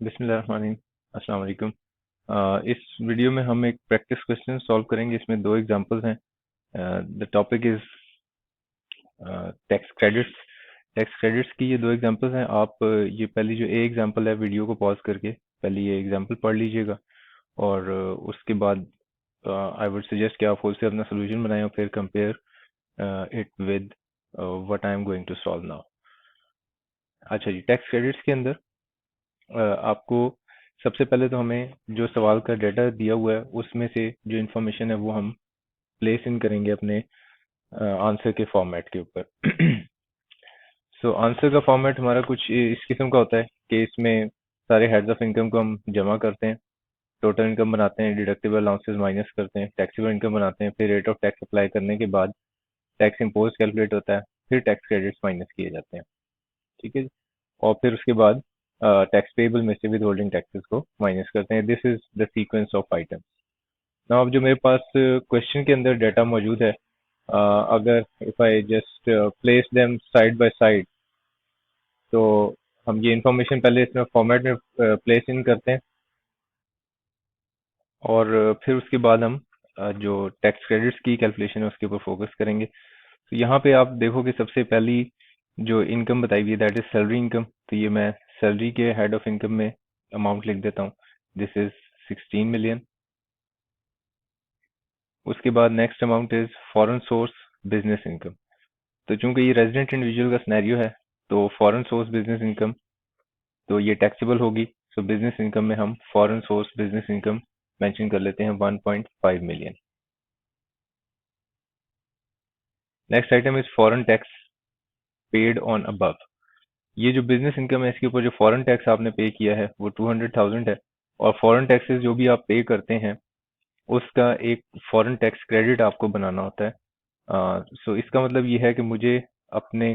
बिस्मिल्लाहिर्रहमानिर्रहीम। अस्सलाम वालेकुम। इस वीडियो में हम एक प्रैक्टिस क्वेश्चन सॉल्व करेंगे। इसमें दो एग्जांपल्स हैं। The topic is tax credits. Tax credits की ये दो एग्जांपल्स हैं। आप ये पहली जो ए एग्जांपल है, वीडियो को पॉज करके पहले ये एग्जांपल पढ़ लीजिएगा और उसके बाद आई वुड सजेस्ट कि आप खुद से अपना सोल्यूशन बनाएं और फिर compare it with what I am going to solve now. अच्छा जी, टैक्स क्रेडिट्स के अंदर आपको सबसे पहले तो हमें जो सवाल का डाटा दिया हुआ है उसमें से जो इंफॉर्मेशन है वो हम प्लेस इन करेंगे अपने आंसर के फॉर्मेट के ऊपर। सो आंसर का फॉर्मेट हमारा कुछ इस किस्म का होता है कि इसमें सारे हेड्स ऑफ इनकम को हम जमा करते हैं, टोटल इनकम बनाते हैं, डिडक्टिबल अलाउंसेस माइनस करते हैं, टैक्सेबल इनकम बनाते हैं, फिर रेट ऑफ टैक्स अप्लाई करने के बाद टैक्स इम्पोज कैलकुलेट होता है, फिर टैक्स क्रेडिट्स माइनस किए जाते हैं। ठीक है जी। और फिर उसके बाद टैक्स पेबल में से विद होल्डिंग टैक्सेस को माइनस करते हैं। This is the sequence of items. Now अब जो मेरे पास क्वेश्चन के अंदर डाटा मौजूद है, अगर if I just place them side by side, तो हम ये इंफॉर्मेशन पहले इसमें फॉर्मेट में प्लेस इन करते हैं और फिर उसके बाद हम जो टैक्स क्रेडिट्स की कैलकुलेशन है उसके ऊपर फोकस करेंगे। तो यहाँ पे आप देखो कि सबसे पहली जो इनकम बताई हुई है दैट इज सैलरी इनकम। तो ये मैं सैलरी के हेड ऑफ इनकम में अमाउंट लिख देता हूँ। This is 16 million. उसके बाद next amount is foreign source business income. तो चूंकि ये रेजिडेंट इंडिविजुअल का सिनेरियो है, तो फॉरेन सोर्स बिजनेस इनकम तो ये टैक्सेबल होगी। सो बिजनेस इनकम में हम foreign source business income mention कर लेते हैं 1.5 million. Next item is foreign tax paid on above. ये जो बिजनेस इनकम है इसके ऊपर जो फॉरेन टैक्स आपने पे किया है वो 200,000 है। और फॉरेन टैक्सेस जो भी आप पे करते हैं उसका एक फॉरेन टैक्स क्रेडिट आपको बनाना होता है। सो इसका मतलब ये है कि मुझे अपने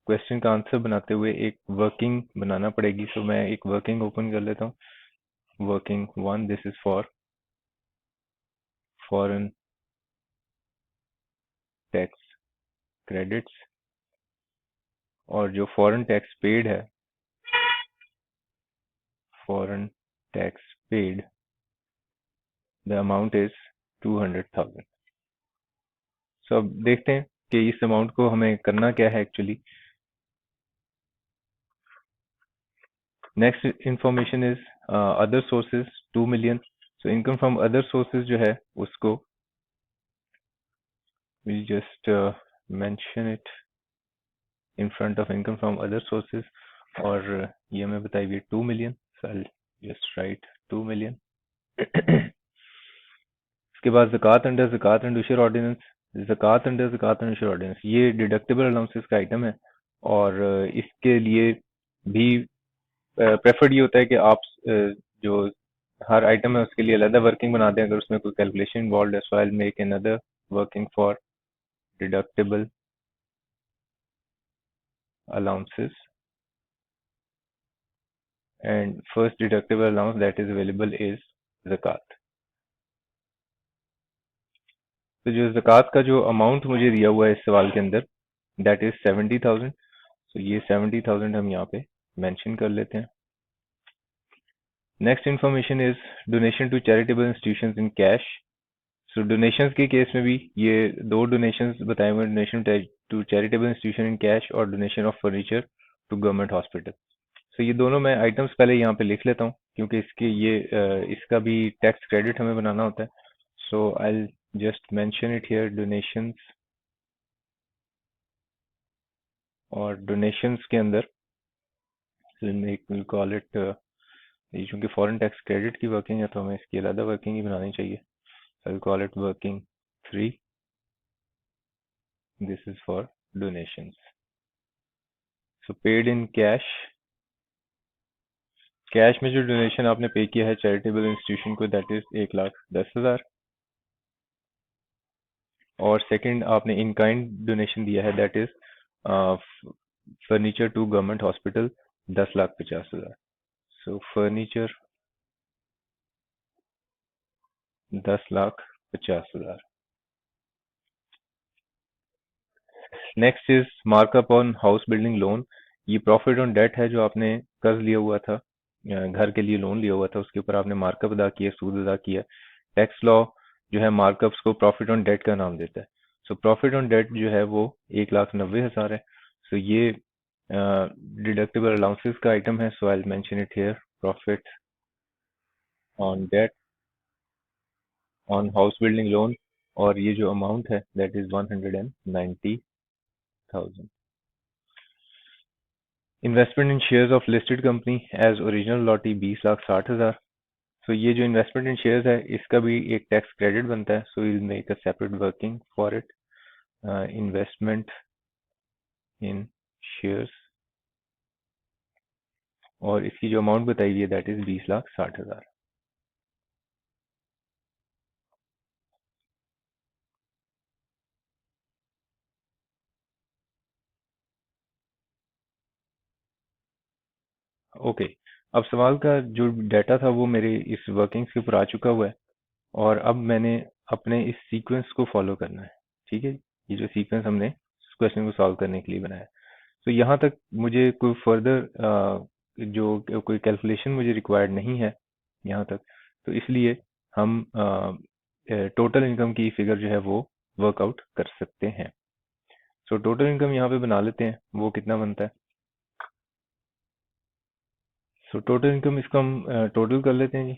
क्वेश्चन का आंसर बनाते हुए एक वर्किंग बनाना पड़ेगी। सो मैं एक वर्किंग ओपन कर लेता हूँ। Working one, this is for foreign tax credits. और जो फॉरेन टैक्स पेड है, foreign tax paid, the amount is 200,000। सो अब देखते हैं कि इस अमाउंट को हमें करना क्या है actually. Next information is other sources 2 million. So income from other sources जो है उसको we just mention it in front of income from other sources. और ये हमें बताई हुई 2 million. So I just write 2 million. इसके बाद ज़कात अंडर ज़कात एंड उशर ऑर्डिनेंस। ज़कात अंडर ज़कात एंड उशर ऑर्डिनेंस ये डिडक्टेबल अलाउंसेस का आइटम है और इसके लिए भी प्रेफर्ड ये होता है कि आप जो हर आइटम है उसके लिए अलग वर्किंग बना दें अगर उसमें कोई कैलकुलेशन इन्वॉल्व है। So I will make another working for deductible allowances, and first deductible allowance that is available is zakat। तो जो zakat का जो अमाउंट मुझे दिया हुआ है इस सवाल के अंदर दैट इज 70,000। तो ये 70,000 हम यहाँ पे मेंशन कर लेते हैं। Next information is donation to charitable institutions in cash. So donations के केस में भी ये दो डोनेशंस बताए हुए, donation to charitable institution in cash और donation of furniture to government hospital. So ये दोनों मैं आइटम्स पहले यहाँ पे लिख लेता हूँ क्योंकि इसके ये इसका भी टैक्स क्रेडिट हमें बनाना होता है। So I just mention it here donations. और डोनेशंस के अंदर विल कॉल इट, ये चूंकि फॉरेन टैक्स क्रेडिट की वर्किंग है तो हमें इसकी अलग वर्किंग ही बनानी चाहिए। I will call it working 3। This is for donations. So paid in cash. Cash में जो डोनेशन आपने पे किया है चैरिटेबल इंस्टीट्यूशन को दैट इज 1,10,000। और सेकंड आपने इन काइंड डोनेशन दिया है that is furniture to government hospital 10,50,000। So furniture 10,50,000। Next is markup on house building loan. ये प्रॉफिट ऑन डेट है जो आपने कर्ज लिया हुआ था घर के लिए लोन लिया हुआ था उसके ऊपर आपने मार्कअप अदा किया, सूद अदा किया। टैक्स लॉ जो है मार्कअप्स को प्रॉफिट ऑन डेट का नाम देता है। सो प्रॉफिट ऑन डेट जो है वो 1,90,000 है। सो ये डिडक्टिबल अलाउंसेस का आइटम है। So I will mention it here, profit on debt on house building loan, और ये जो अमाउंट है that is 190,000। Investment in shares of listed company as original allottee 20,60,000। सो ये जो इन्वेस्टमेंट इन शेयर्स है इसका भी एक टैक्स क्रेडिट बनता है। So will make a separate working for it, investment in shares, और इसकी जो अमाउंट बताई हुई है दैट इज 20,60,000। ओके, अब सवाल का जो डाटा था वो मेरे इस वर्किंग्स के ऊपर आ चुका हुआ है, और अब मैंने अपने इस सीक्वेंस को फॉलो करना है। ठीक है, ये जो सीक्वेंस हमने इस क्वेश्चन को सॉल्व करने के लिए बनाया है। तो यहाँ तक मुझे कोई फर्दर जो कोई कैलकुलेशन मुझे रिक्वायर्ड नहीं है यहाँ तक। तो इसलिए हम टोटल इनकम की फिगर जो है वो वर्कआउट कर सकते हैं। सो टोटल इनकम यहाँ पे बना लेते हैं, वो कितना बनता है। सो टोटल इनकम इसको हम टोटल कर लेते हैं जी,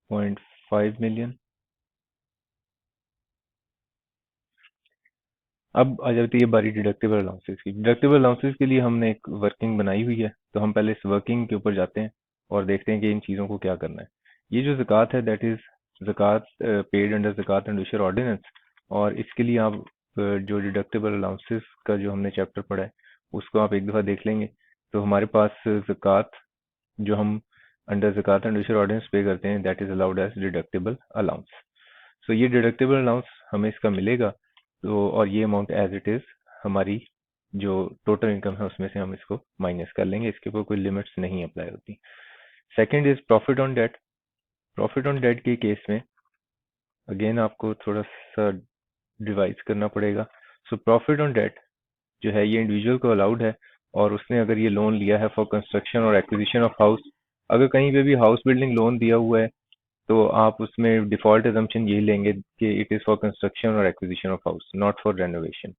19.5 मिलियन। अब आ जाती है बारी डिडक्टिबल अलाउंसेस की। डिडक्टिबल अलाउंसेस के लिए हमने एक वर्किंग बनाई हुई है, तो हम पहले इस वर्किंग के ऊपर जाते हैं और देखते हैं कि इन चीज़ों को क्या करना है। ये जो ज़कात है दैट इज़ ज़कात पेड अंडर ज़कात एंड उशर ऑर्डिनेंस, और इसके लिए आप जो डिडक्टिबल अलाउंसेस का जो हमने चैप्टर पढ़ा है उसको आप एक दफ़ा देख लेंगे। तो हमारे पास ज़कात जो हम अंडर ज़कात एंड उशर ऑर्डिनेंस पे करते हैं that is allowed as deductible allowance. So ये डिडक्टिबल अलाउंस हमें इसका मिलेगा, तो और ये अमाउंट एज इट इज हमारी जो टोटल इनकम है उसमें से हम इसको माइनस कर लेंगे, इसके ऊपर कोई लिमिट्स नहीं अप्लाई होती। Second is profit on debt. Profit on debt के केस में अगेन आपको थोड़ा सा डिवाइस करना पड़ेगा। सो प्रॉफिट ऑन डेट जो है ये इंडिविजुअल को अलाउड है, और उसने अगर ये लोन लिया है फॉर कंस्ट्रक्शन और एक्विजिशन ऑफ हाउस, अगर कहीं पे भी हाउस बिल्डिंग लोन दिया हुआ है तो आप उसमें डिफॉल्ट एजम्पशन यही लेंगे कि इट इज फॉर कंस्ट्रक्शन और acquisition of house, not for renovation.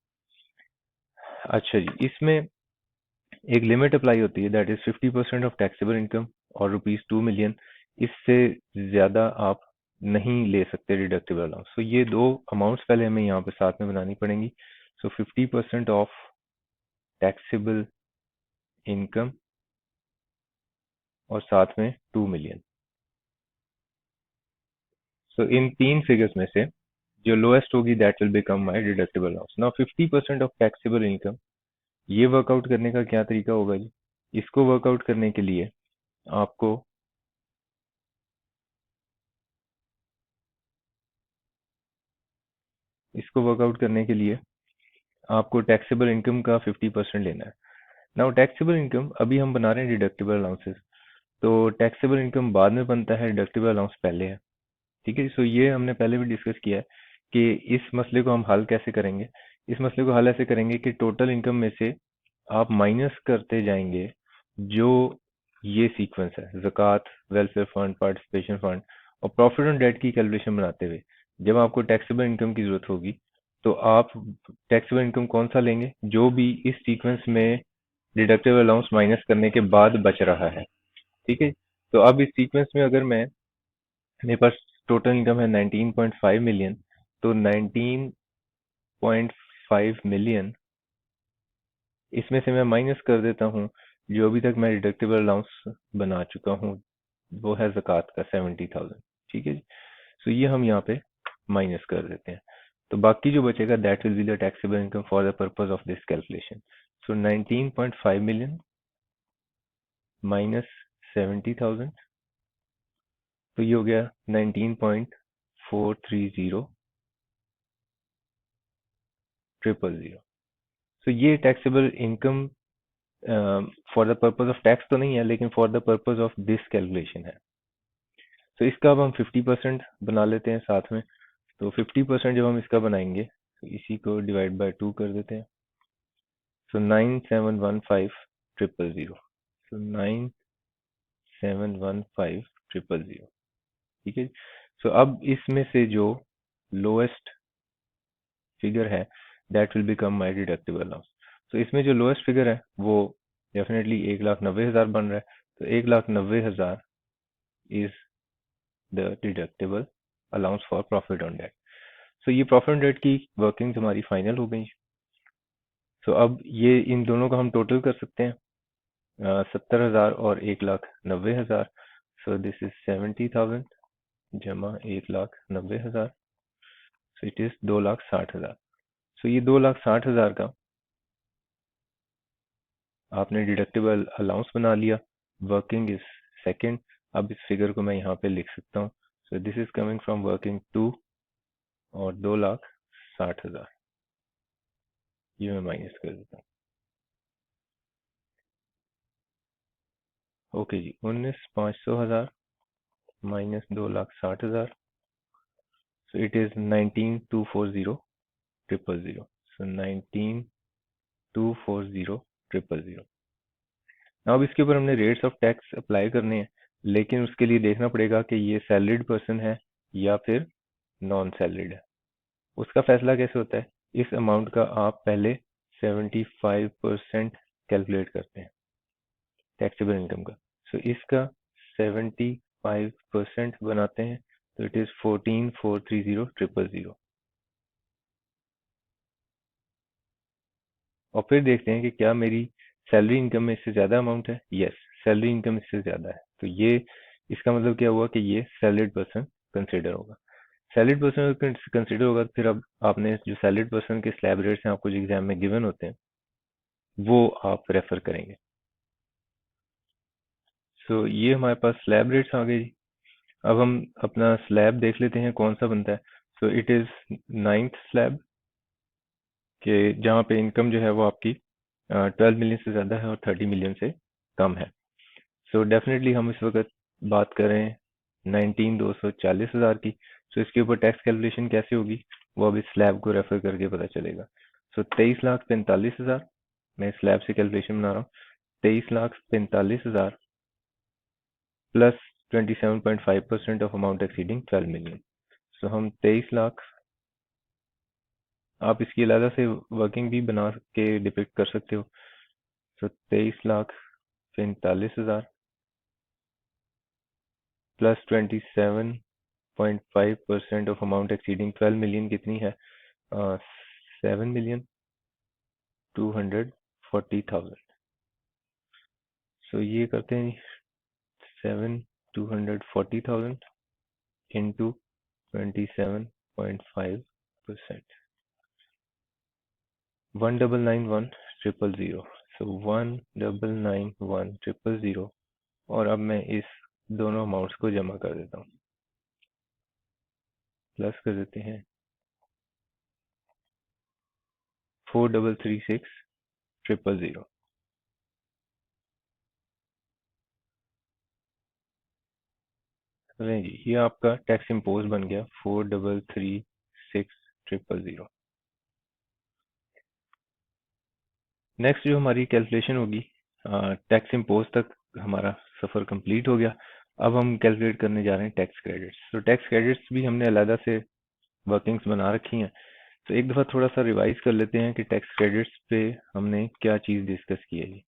अच्छा जी, इसमें एक लिमिट अप्लाई होती है that is 50% of taxable income और ₹2 मिलियन। इससे ज्यादा आप नहीं ले सकते डिडक्टिबल अलाउंस। तो ये दो अमाउंट्स पहले हमें यहाँ पे साथ में बनानी पड़ेंगी। सो 50% ऑफ टैक्सेबल इनकम और साथ में 2 मिलियन। सो इन तीन फिगर्स में से जो लोएस्ट होगी that will become my deductible allowance. Now 50% of taxable income, ये वर्कआउट करने का क्या तरीका होगा जी। इसको वर्कआउट करने के लिए आपको इसको वर्कआउट करने के लिए आपको टैक्सेबल इनकम का 50% लेना है। नाउ टैक्सेबल इनकम अभी हम बना रहे हैं डिडक्टिबल अलाउंसेस, तो टैक्सेबल इनकम बाद में बनता है, डिडक्टिबल अलाउंस पहले है। ठीक है, सो ये हमने पहले भी डिस्कस किया है कि इस मसले को हम हल कैसे करेंगे। इस मसले को हल ऐसे करेंगे कि टोटल इनकम में से आप माइनस करते जाएंगे जो ये सीक्वेंस है, ज़कात, वेलफेयर फंड, पार्टिसिपेशन फंड, और प्रॉफिट ऑन डेट की कैलकुलेशन बनाते हुए जब आपको टैक्सेबल इनकम की जरूरत होगी तो आप टैक्सेबल इनकम कौन सा लेंगे, जो भी इस सीक्वेंस में डिडक्टिबल अलाउंस माइनस करने के बाद बच रहा है। ठीक है, तो अब इस सीक्वेंस में अगर मेरे पास टोटल इनकम है 19.5 मिलियन, तो 19.5 मिलियन इसमें से मैं माइनस कर देता हूँ जो अभी तक मैं डिडक्टिबल अलाउंस बना चुका हूँ, वो है ज़कात का 70,000। ठीक है जी, सो ये हम यहाँ पे माइनस कर देते हैं, तो बाकी जो बचेगा that will be the taxable income for the purpose of this calculation. So 19.5 million minus 70,000, तो ये हो गया 19.430,000। सो ये taxable income for the purpose of tax तो नहीं है, लेकिन for the purpose of this calculation है। तो इसका अब हम 50% बना लेते हैं साथ में। तो 50% जब हम इसका बनाएंगे तो इसी को डिवाइड बाय 2 कर देते हैं। सो 9715,000। So 9715,000, ठीक है। सो अब इसमें से जो लोएस्ट फिगर है that will become my deductible allowance. तो इसमें जो लोएस्ट फिगर है वो डेफिनेटली 1,90,000 बन रहा है। तो 1,90,000 is the deductible allowance for profit on debt. So ये प्रॉफिट ऑन डेट की वर्किंग हमारी फाइनल हो गई। सो अब ये इन दोनों का हम टोटल कर सकते हैं, 70,000 और 1,90,000। सो दिस इज 70,000 जमा 1,90,000, सो इट इज 2,60,000। सो ये 2,60,000 का आपने डिडक्टिबल अलाउंस बना लिया। Working is second. अब इस फिगर को मैं यहाँ पे लिख सकता हूँ। So this is coming from working 2 और 2,60,000, ये मैं माइनस कर देता हूँ। ओके जी, 19,500,000 minus 2,60,000, so it is 19,240,000। So 19,240,000। अब इसके ऊपर हमने रेट्स ऑफ टैक्स अप्लाई करने हैं, लेकिन उसके लिए देखना पड़ेगा कि ये सैलरीड पर्सन है या फिर नॉन सैलरीड है। उसका फैसला कैसे होता है? इस अमाउंट का आप पहले 75% कैलकुलेट करते हैं टैक्सेबल इनकम का। सो इसका 75% बनाते हैं, तो इट इज 14,430,000। और फिर देखते हैं कि क्या मेरी सैलरी इनकम में इससे ज्यादा अमाउंट है। यस, सैलरी इनकम इससे ज्यादा है, तो ये इसका मतलब क्या हुआ कि ये सैलरीड पर्सन कंसिडर होगा। सैलरीड पर्सन कंसिडर होगा, तो फिर अब आपने जो सैलरीड पर्सन के स्लैब रेट्स हैं आपको जो एग्जाम में गिवन होते हैं वो आप रेफर करेंगे। सो ये हमारे पास स्लैब रेट्स आ गए जी। अब हम अपना स्लैब देख लेते हैं कौन सा बनता है। सो इट इज 9th स्लैब के जहाँ पे इनकम जो है वो आपकी 12 मिलियन से ज़्यादा है और 30 मिलियन से कम है। सो डेफिनेटली हम इस वक्त बात करें 19,240,000 की। सो इसके ऊपर टैक्स कैलकुलेशन कैसे होगी वो अब इस स्लैब को रेफर करके पता चलेगा। सो 23,45,000, मैं स्लैब से कैलकुलेशन बना रहा हूँ। 23,45,000 plus 27.5% of amount exceeding 12 million. So हम 23 लाख, आप इसकी अलग से वर्किंग भी बना के डिपिक्ट कर सकते हो। सो 23,45,000 plus 27.5% of amount exceeding 12 million कितनी है? 7,240,000। सो ये करते हैं 7,240,000 इंटू 27.5%, 1,991,000। सो 1,991,000। और अब मैं इस दोनों अमाउंट्स को जमा कर देता हूँ, प्लस कर देते हैं 4,336,000। नहीं जी, ये आपका टैक्स इम्पोज बन गया 4,336,000। नेक्स्ट जो हमारी कैलकुलेशन होगी, टैक्स इम्पोज तक हमारा सफ़र कंप्लीट हो गया। अब हम कैलकुलेट करने जा रहे हैं टैक्स क्रेडिट्स। तो टैक्स क्रेडिट्स भी हमने अलग से वर्किंग्स बना रखी हैं। तो एक दफ़ा थोड़ा सा रिवाइज कर लेते हैं कि टैक्स क्रेडिट्स पे हमने क्या चीज़ डिस्कस की है जी।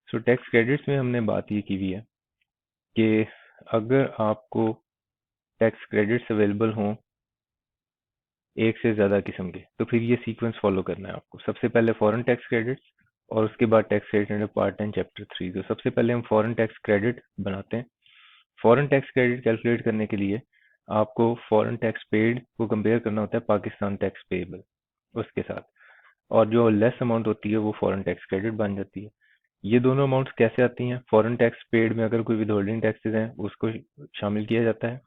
सो टैक्स क्रेडिट्स में हमने बात ये की हुई है कि अगर आपको टैक्स क्रेडिट्स अवेलेबल हों एक से ज़्यादा किस्म के, तो फिर ये सीक्वेंस फॉलो करना है आपको। सबसे पहले फॉरेन टैक्स क्रेडिट्स और उसके बाद tax credit under part 10 chapter 3। तो सबसे पहले हम फॉरेन टैक्स क्रेडिट बनाते हैं। फॉरेन टैक्स क्रेडिट कैलकुलेट करने के लिए आपको फॉरेन टैक्स पेड को कंपेयर करना होता है पाकिस्तान टैक्स पेएबल उसके साथ, और जो लेस अमाउंट होती है वो फॉरेन टैक्स क्रेडिट बन जाती है। ये दोनों अमाउंट्स कैसे आती हैं? फॉरेन टैक्स पेड में अगर कोई विदहोल्डिंग टैक्सेस हैं उसको शामिल किया जाता है।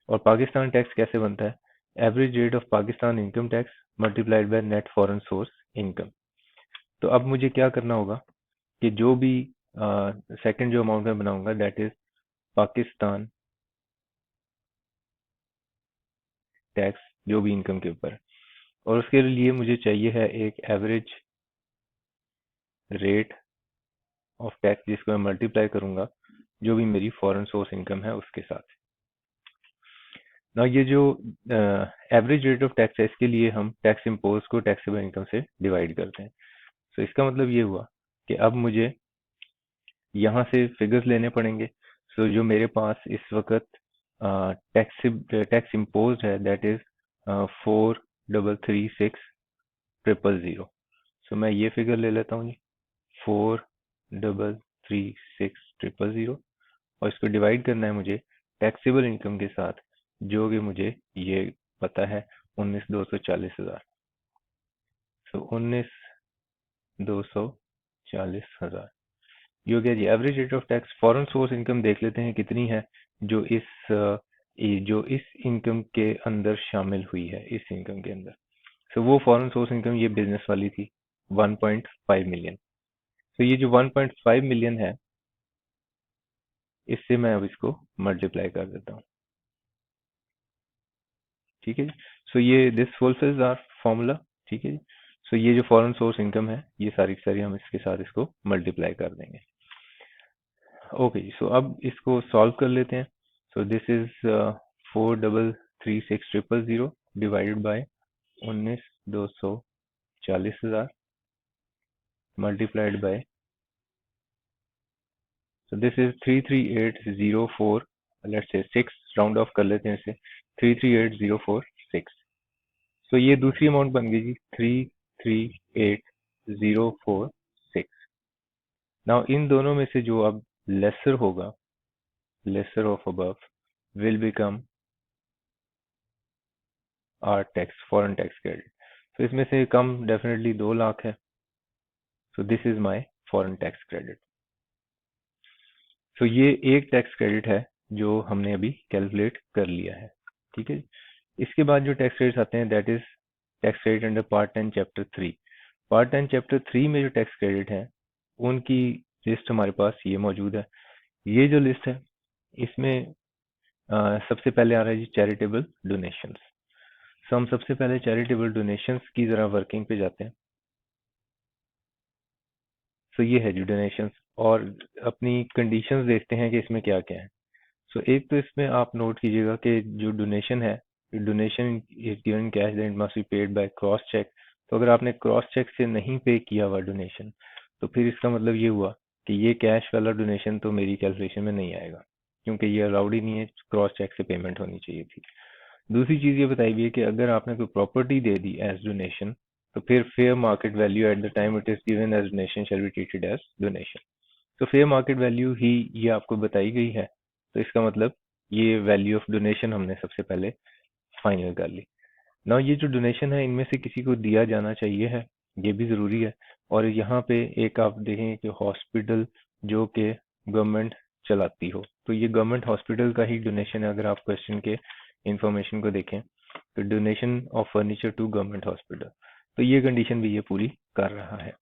और पाकिस्तान टैक्स कैसे बनता है? Average rate of Pakistan income tax multiplied by net foreign source income. तो अब मुझे क्या करना होगा कि जो भी सेकंड जो अमाउंट मैं बनाऊंगा दैट इज पाकिस्तान टैक्स, जो भी इनकम के ऊपर है। और उसके लिए मुझे चाहिए है एक एवरेज रेट ऑफ टैक्स जिसको मैं मल्टीप्लाई करूंगा जो भी मेरी फॉरेन सोर्स इनकम है उसके साथ। ना ये जो एवरेज रेट ऑफ टैक्स है इसके लिए हम टैक्स इम्पोज को टैक्सेबल इनकम से डिवाइड करते हैं। तो इसका मतलब ये हुआ कि अब मुझे यहाँ से फिगर्स लेने पड़ेंगे। सो जो मेरे पास इस वक्त टैक्स इम्पोज है दैट इज 4,336,000। सो मैं ये फिगर ले लेता हूँ जी, 4,336,000 और इसको डिवाइड करना है मुझे टैक्सेबल इनकम के साथ जो कि मुझे ये पता है 19,240,000। सो 19,240,000 ये हो गया जी average rate of tax. Foreign source income देख लेते हैं कितनी है जो इस इनकम के अंदर शामिल हुई है, इस इनकम के अंदर। सो वो फॉरेन सोर्स इनकम ये बिजनेस वाली थी 1.5 मिलियन। तो ये जो 1.5 मिलियन है इससे मैं अब इसको मल्टीप्लाई कर देता हूँ। ठीक है जी। सो ये दिस फुलफिल्स आवर फॉर्मूला। ठीक है जी। सो ये जो फॉरेन सोर्स इनकम है ये सारी की सारी हम इसके साथ इसको मल्टीप्लाई कर देंगे। ओके जी। सो अब इसको सॉल्व कर लेते हैं। सो this is 4,336,000 divided by 19,240,000 multiplied bye, so this is 338,046, let's say 6 round of कर लेते हैं इसे, 338,046। सो ये दूसरी अमाउंट बन गई जी 338,046। नाउ इन दोनों में से जो अब लेसर होगा, lesser of above will become our tax, foreign tax credit. तो इसमें से कम डेफिनेटली 2 लाख है। So this is my foreign tax credit. So ये एक टैक्स क्रेडिट है जो हमने अभी कैलकुलेट कर लिया है। ठीक है। इसके बाद जो टैक्स क्रेडिट्स आते हैं that is tax credit under part 10 chapter 3। Part 10 chapter 3 में जो टैक्स क्रेडिट है उनकी लिस्ट हमारे पास ये मौजूद है। ये जो लिस्ट है इसमें सबसे पहले आ रहा है जी चैरिटेबल डोनेशंस। सो हम सबसे पहले चैरिटेबल डोनेशंस की जरा वर्किंग पे जाते हैं। सो ये है जी डोनेशंस और अपनी कंडीशंस देखते हैं कि इसमें क्या क्या है। सो एक तो इसमें आप नोट कीजिएगा कि जो डोनेशन है, donation is given cash then must be paid by cross cheque. तो अगर आपने क्रॉस चेक से नहीं पे किया हुआ डोनेशन तो फिर इसका मतलब ये हुआ कि ये कैश वाला डोनेशन तो मेरी कैलकुलेशन में नहीं आएगा क्योंकि ये अलाउड ही नहीं है, क्रॉस चेक से पेमेंट होनी चाहिए थी। दूसरी चीज ये बताई गई है कि अगर आपने कोई प्रॉपर्टी दे दी एज डोनेशन तो फिर fair market value at the time it is given as donation shall be treated as donation. तो फेयर मार्केट वैल्यू ही ये आपको बताई गई है तो इसका मतलब ये वैल्यू ऑफ डोनेशन हमने सबसे पहले फाइनल कर ली। ना ये जो डोनेशन है इनमें से किसी को दिया जाना चाहिए है, ये भी जरूरी है। और यहाँ पे एक आप देखें कि हॉस्पिटल जो कि गवर्नमेंट चलाती हो तो ये गवर्नमेंट हॉस्पिटल का ही डोनेशन है। अगर आप क्वेश्चन के इंफॉर्मेशन को देखें तो donation of furniture to government hospital, तो ये कंडीशन भी ये पूरी कर रहा है।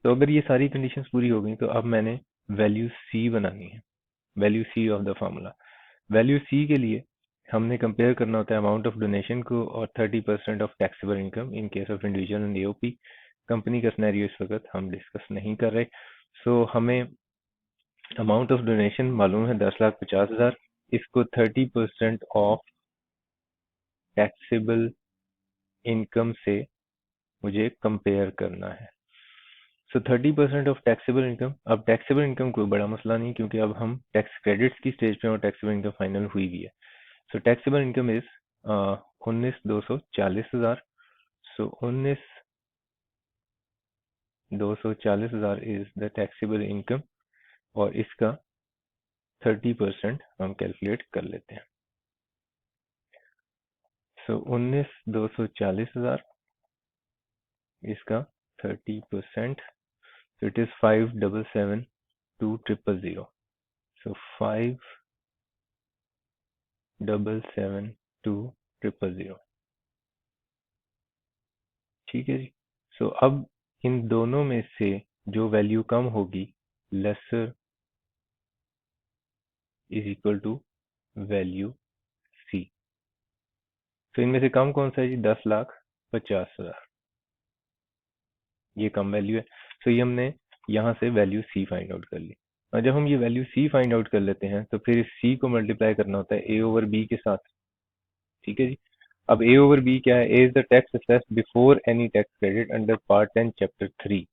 तो अगर ये सारी कंडीशंस पूरी हो गई तो अब मैंने वैल्यू सी बनानी है, value C of the formula. Value C के लिए हमने कंपेयर करना होता है अमाउंट ऑफ डोनेशन को और 30% of taxable income in case of individual and AOP. Company का सिनेरियो इस वक्त हम डिस्कस नहीं कर रहे। सो हमें अमाउंट ऑफ डोनेशन मालूम है 10,50,000, इसको 30% ऑफ टैक्सेबल इनकम से मुझे कंपेयर करना है। सो 30% ऑफ टैक्सेबल इनकम। अब टैक्सेबल इनकम कोई बड़ा मसला नहीं क्योंकि अब हम टैक्स क्रेडिट्स की स्टेज पे और टैक्सेबल इनकम फाइनल हुई भी है। So taxable income is 19,240,000। So 19,240,000 is the taxable income और इसका 30% हम कैलकुलेट कर लेते हैं। सो 19,240,000 इसका 30%, so it is 5,772,000। so 5,772,000। ठीक है जी। सो अब इन दोनों में से जो वैल्यू कम होगी lesser is equal to value C. तो इनमें से कम कौन सा है जी 10,50,000, ये कम वैल्यू है। सो ये हमने यहाँ से वैल्यू सी फाइंड आउट कर ली। और जब हम ये वैल्यू सी फाइंड आउट कर लेते हैं तो फिर इस सी को मल्टीप्लाई करना होता है ए ओवर बी के साथ। ठीक है जी। अब ए ओवर बी क्या है? A is the tax assessed before any tax credit under part 10 chapter 3।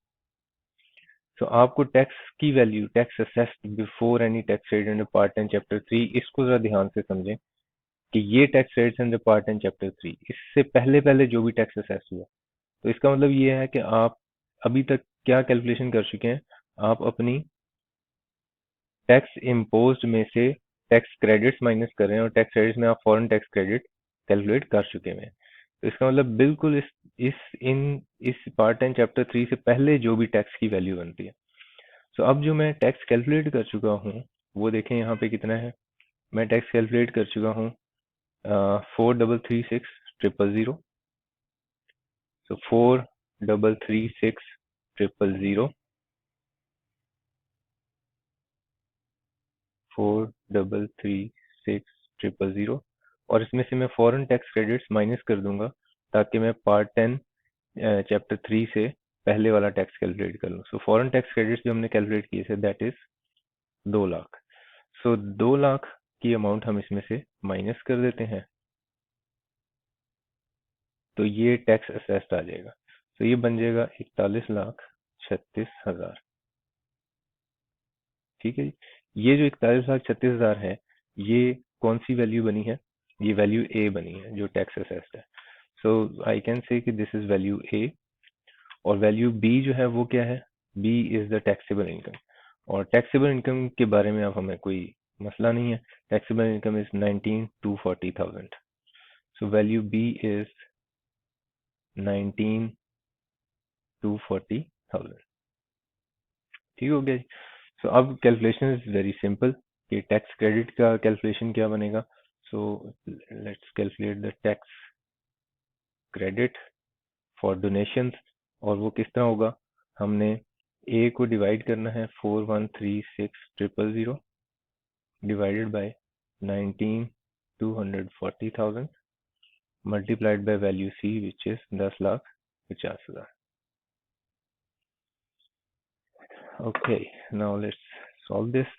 तो आपको टैक्स की value, tax assessed before any tax credit under part 10 chapter 3, इसको जरा ध्यान से समझें कि ये tax credits under part 10 chapter 3, इससे पहले पहले जो भी टैक्स असेस हुआ, तो इसका मतलब ये है कि आप अभी तक क्या कैलकुलेशन कर चुके हैं? आप अपनी टैक्स इम्पोज्ड में से टैक्स क्रेडिट्स माइनस कर रहे हैं और टैक्स क्रेडिट्स में आप फॉरेन टैक्स क्रेडिट कैलकुलेट कर चुके हैं। तो इसका मतलब बिल्कुल इस पार्ट 10 चैप्टर 3 से पहले जो भी टैक्स की वैल्यू बनती है। तो अब जो मैं टैक्स कैलकुलेट कर चुका हूँ वो देखें यहाँ पे कितना है। मैं टैक्स कैलकुलेट कर चुका हूँ 4,336,000। So 4,336,000, 4,336,000, और इसमें से मैं फॉरेन टैक्स क्रेडिट्स माइनस कर दूंगा ताकि मैं पार्ट 10 चैप्टर 3 से पहले वाला टैक्स कैलकुलेट कर लूँ। सो फॉरेन टैक्स क्रेडिट्स जो हमने कैलकुलेट किए थे दैट इज 2 लाख। सो 2 लाख की अमाउंट हम इसमें से माइनस कर देते हैं तो ये टैक्स असेस्ड आ जाएगा। तो ये बन जाएगा 41,36,000। ठीक है जी। ये जो 41,36,000 है, ये कौन सी वैल्यू बनी है? ये वैल्यू ए बनी है जो टैक्स असेस्ड है। सो आई कैन से कि दिस इज वैल्यू ए। और वैल्यू बी जो है वो क्या है? B is the taxable income. और टैक्सेबल इनकम के बारे में अब हमें कोई मसला नहीं है। Taxable income is 19,240,000। So value B is 19,240,000। ठीक हो गया जी। सो अब कैलकुलेशन इज वेरी सिंपल कि टैक्स क्रेडिट का कैलकुलेशन क्या बनेगा। So let's calculate the tax credit for donations. और वो किस तरह होगा? हमने ए को डिवाइड करना है 4136,000 divided by 19,240,000 multiplied by value C which is 10,50,000। Okay, now let's solve this.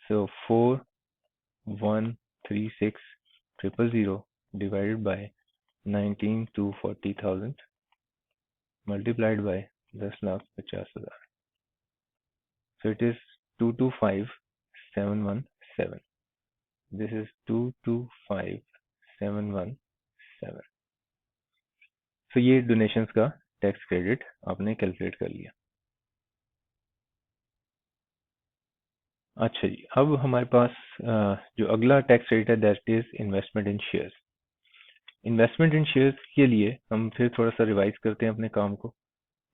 So 4,136,000 divided by 19,240,000 multiplied by 10,50,000. So it is 225,717. This is 225,717. So ये डोनेशंस का टैक्स क्रेडिट आपने कैलकुलेट कर लिया। अच्छा जी, अब हमारे पास जो अगला टैक्स रेट है that is investment in shares. Investment in shares के लिए हम फिर थोड़ा सा रिवाइज करते हैं अपने काम को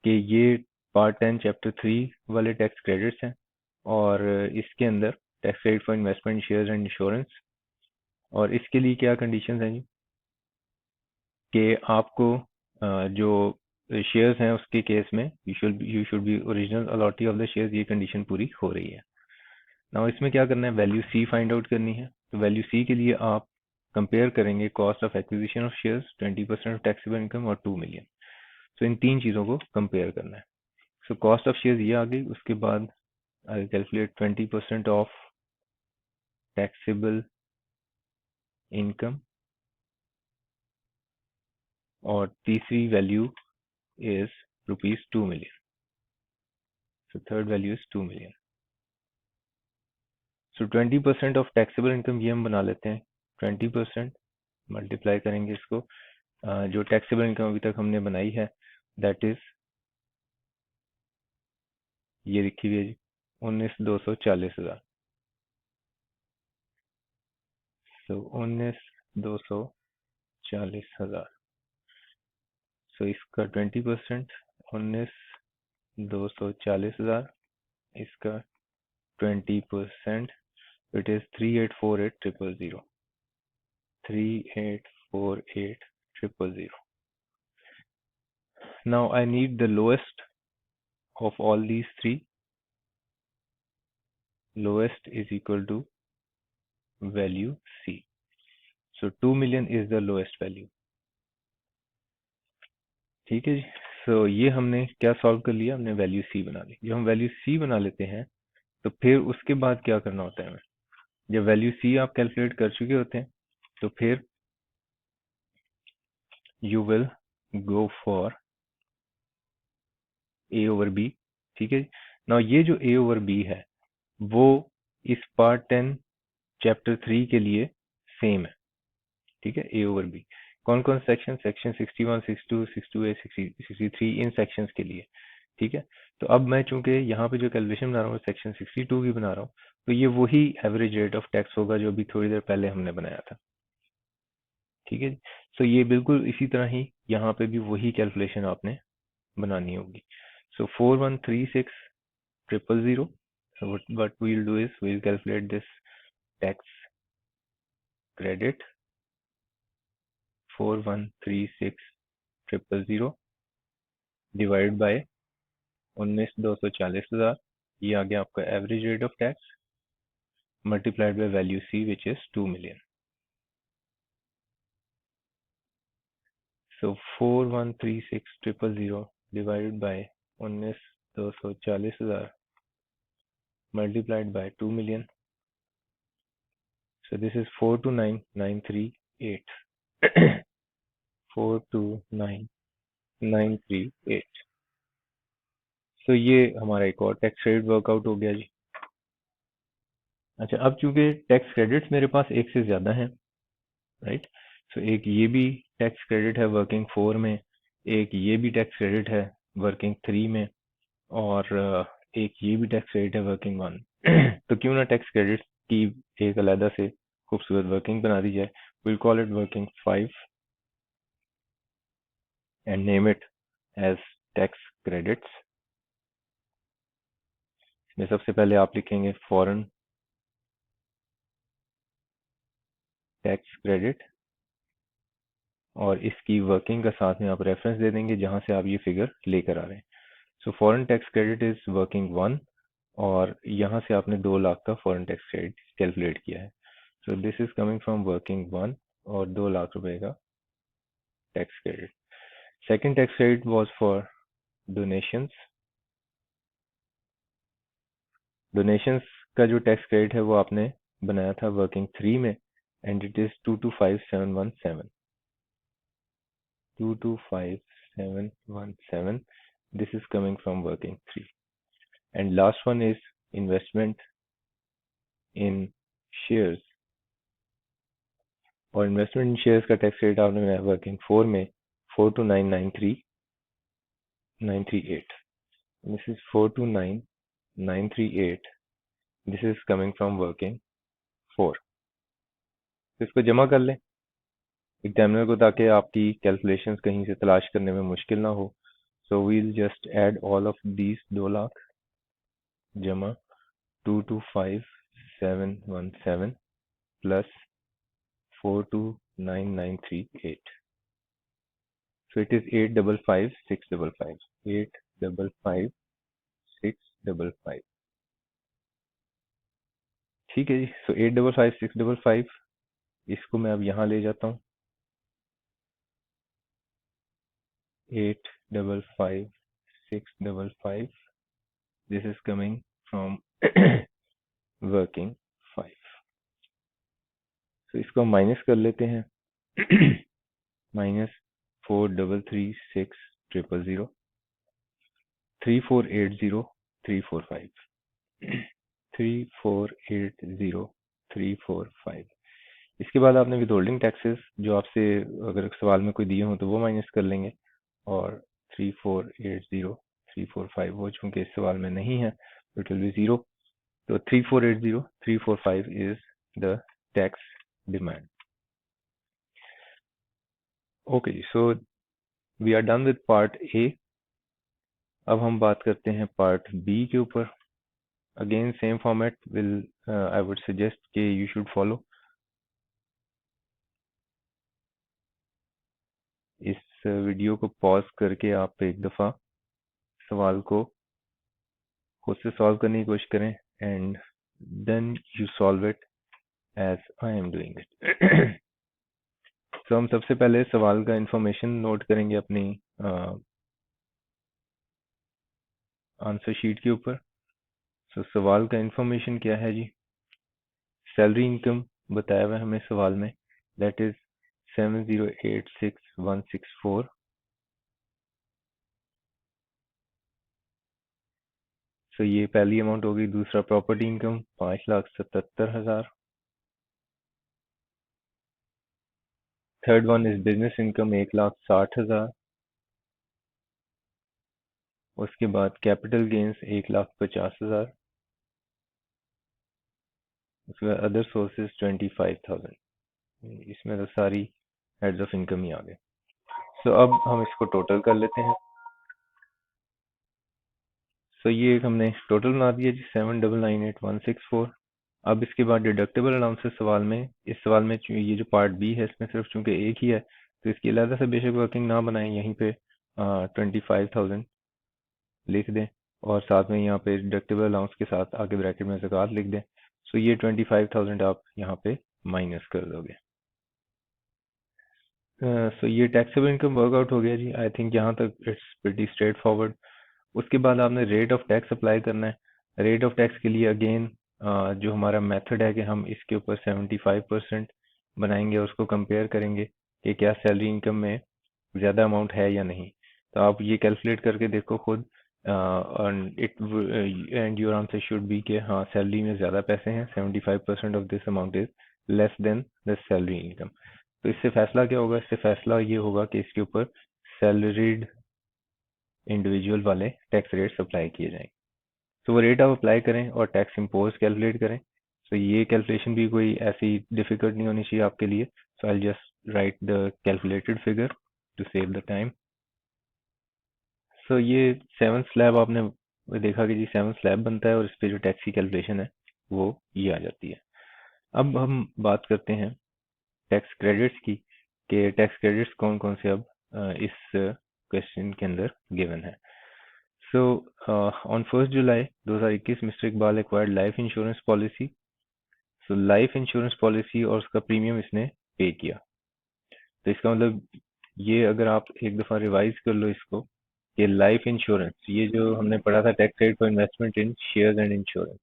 कि ये पार्ट 10 चैप्टर 3 वाले टैक्स क्रेडिट्स हैं और इसके अंदर tax credit for investment in shares and insurance. और इसके लिए क्या कंडीशंस हैं जी कि आपको जो शेयर्स हैं उसके केस में you should be original allottee of the shares, ये कंडीशन पूरी हो रही है। नाउ इसमें क्या करना है? वैल्यू सी फाइंड आउट करनी है। तो वैल्यू सी के लिए आप कंपेयर करेंगे cost of acquisition of shares, 20% of taxable income और 2 मिलियन। तो इन तीन चीज़ों को कंपेयर करना है। सो कॉस्ट ऑफ शेयर्स ये आ गई। उसके बाद I calculate 20% of taxable income और तीसरी value is ₹2 million. So third value is 2 million. So 20% of taxable income ये हम बना लेते हैं 20%, मल्टीप्लाई करेंगे इसको जो टैक्सेबल इनकम अभी तक हमने बनाई है दैट इज ये लिखी हुई है जी 19,240,000। सो 19,240,000। सो इसका 20%, 19,240,000, इसका 20%, it is 3,848,000, 3,848,000। Now I need the lowest of all these three. Lowest is equal to value C. So 2 million is the lowest value. ठीक है जी। सो ये हमने क्या सॉल्व कर लिया, हमने वैल्यू सी बना ली। जब हम वैल्यू सी बना लेते हैं तो फिर उसके बाद क्या करना होता है हमें, जब वैल्यू सी आप कैलकुलेट कर चुके होते हैं तो फिर you will go for A over B. ठीक है, ना ये जो ए ओवर बी है वो इस पार्ट 10 चैप्टर 3 के लिए सेम है। ठीक है, ए ओवर बी कौन कौन सेक्शन, सेक्शन 61, 62, 62A, 63, इन सेक्शंस के लिए। ठीक है, तो अब मैं चूंकि यहाँ पे जो कैलकुलेशन बना रहा हूँ सेक्शन 62 की बना रहा हूँ, तो ये वही एवरेज रेट ऑफ टैक्स होगा जो अभी थोड़ी देर पहले हमने बनाया था। ठीक है, सो ये बिल्कुल इसी तरह ही यहाँ पे भी वही कैलकुलेशन आपने बनानी होगी। सो 4136,000, so what we'll do is we'll calculate this tax credit 4136,000 divide by 19,240,000, ये आ गया आपका average rate of tax, multiplied by value C which is 2 million. So 4136,000 divided by 19,240,000 multiplied by 2 million. So this is 429,938. 429,938. So ये हमारा एक और tax credit workout हो गया जी। अच्छा, अब चूंकि टैक्स क्रेडिट्स मेरे पास एक से ज्यादा हैं, राइट, सो एक ये भी टैक्स क्रेडिट है वर्किंग 4 में, एक ये भी टैक्स क्रेडिट है वर्किंग 3 में, और एक ये भी टैक्स क्रेडिट है वर्किंग 1। तो क्यों ना टैक्स क्रेडिट की एक अलग से खूबसूरत वर्किंग बना दी जाए। Will call it working 5 and name it as tax credits. इसमें सबसे पहले आप लिखेंगे फॉरेन टैक्स क्रेडिट, और इसकी वर्किंग का साथ में आप रेफरेंस दे देंगे जहां से आप ये फिगर लेकर आ रहे हैं। So foreign tax credit is working 1, और यहाँ से आपने 2 लाख का फॉरेन टैक्स क्रेडिट कैलकुलेट किया है। So this is coming from working 1, और 2 लाख रुपए का tax credit. Second tax credit was for donations. Donations का जो टैक्स क्रेडिट है वो आपने बनाया था वर्किंग 3 में, and it is 225717। 225717, this is coming from working 3, and last one is investment in shares, और इन्वेस्टमेंट इन शेयर्स का टैक्स रेट आपने बनाया वर्किंग 4 में 429,938। this is 429,938, this is coming from working 4। तो इसको जमा कर लें एग्जामिनर को, ताकि आपकी कैलकुलेशंस कहीं से तलाश करने में मुश्किल ना हो। So we'll just add all of these 2 lakh जमा 225717 plus 429,938. So it is 855,655. 855,655. ठीक है जी, सो 855,655 इसको मैं अब यहाँ ले जाता हूँ। 855,655, this is coming from working 5। तो इसको माइनस कर लेते हैं। माइनस 433,600, 3480,345, 3480,345। इसके बाद आपने विदहोल्डिंग टैक्सेस जो आपसे अगर सवाल में कोई दिए हो तो वो माइनस कर लेंगे, और 3480,345 वो चूंकि इस सवाल में नहीं है तो इट विल बी 0। तो 3480,345 is the tax demand. Okay जी, so we are done with part A. अब हम बात करते हैं पार्ट बी के ऊपर। Again same format will I would suggest कि यू शुड फॉलो। इस वीडियो को पॉज करके आप एक दफ़ा सवाल को खुद से सॉल्व करने की कोशिश करें, and then you solve it as I am doing it. तो हम सबसे पहले सवाल का इंफॉर्मेशन नोट करेंगे अपनी आंसर शीट के ऊपर। सवाल का इंफॉर्मेशन क्या है जी? सैलरी इनकम बताया हुआ है हमें सवाल में, दैट इज 7086164। ये पहली अमाउंट होगी। दूसरा property income 5,77,000। Third one is business income 1,60,000। उसके बाद कैपिटल गेन्स 1,50,000। उसके बाद अदर सोर्सेज 25,000। इसमें तो सारी हेड्स ऑफ इनकम ही आ गए। अब हम इसको टोटल कर लेते हैं। ये एक हमने टोटल बना दिया जी 7,99,8,164। अब इसके बाद डिडक्टेबल अलाउंसेस सवाल में, इस सवाल में ये जो पार्ट बी है इसमें सिर्फ चूंकि एक ही है तो इसकी अलग से बेशक वर्किंग ना बनाएं, यहीं पे 25,000 लिख दें और साथ में यहाँ पे डिडक्टेबल अलाउंस के साथ आगे ब्रैकेट में ज़कात लिख दें। ये 25,000 आप यहाँ पे माइनस कर दोगे। ये टैक्सेबल इनकम वर्कआउट हो गया जी। आई थिंक यहाँ तक इट्स प्रीटी स्ट्रेट फॉरवर्ड। उसके बाद आपने रेट ऑफ टैक्स अप्लाई करना है। रेट ऑफ टैक्स के लिए अगेन जो हमारा मेथड है कि हम इसके ऊपर 75% बनाएंगे और उसको कंपेयर करेंगे कि क्या सैलरी इनकम में ज़्यादा अमाउंट है या नहीं। तो आप ये कैलकुलेट करके देखो खुद, and your answer should be कि हाँ सैलरी में ज़्यादा पैसे हैं। 75% of this amount is less than the salary income. तो इससे फैसला क्या होगा? इससे फैसला ये होगा कि इसके ऊपर सैलरीड इंडिविजुअल वाले टैक्स रेट्स अप्लाई किए जाएंगे। वो रेट आप अप्लाई करें और टैक्स इम्पोज कैलकुलेट करें। ये कैलकुलेशन भी कोई ऐसी डिफिकल्ट नहीं होनी चाहिए आपके लिए। I just write the calculated figure to save the time. ये 7 स्लैब आपने देखा कि जी 7 स्लैब बनता है और इस पे जो टैक्स की कैलकुलेशन है वो ये आ जाती है। अब हम बात करते हैं टैक्स क्रेडिट्स की, कि टैक्स क्रेडिट्स कौन कौन से अब इस क्वेश्चन के अंदर गिवन है। On 1st July 2021 mister Iqbal acquired life insurance policy. Life insurance policy और उसका प्रीमियम इसने पे किया। तो इसका मतलब ये, अगर आप एक दफा रिवाइज कर लो इसको, कि लाइफ इंश्योरेंस, ये जो हमने पढ़ा था tax rate for investment in shares and insurance,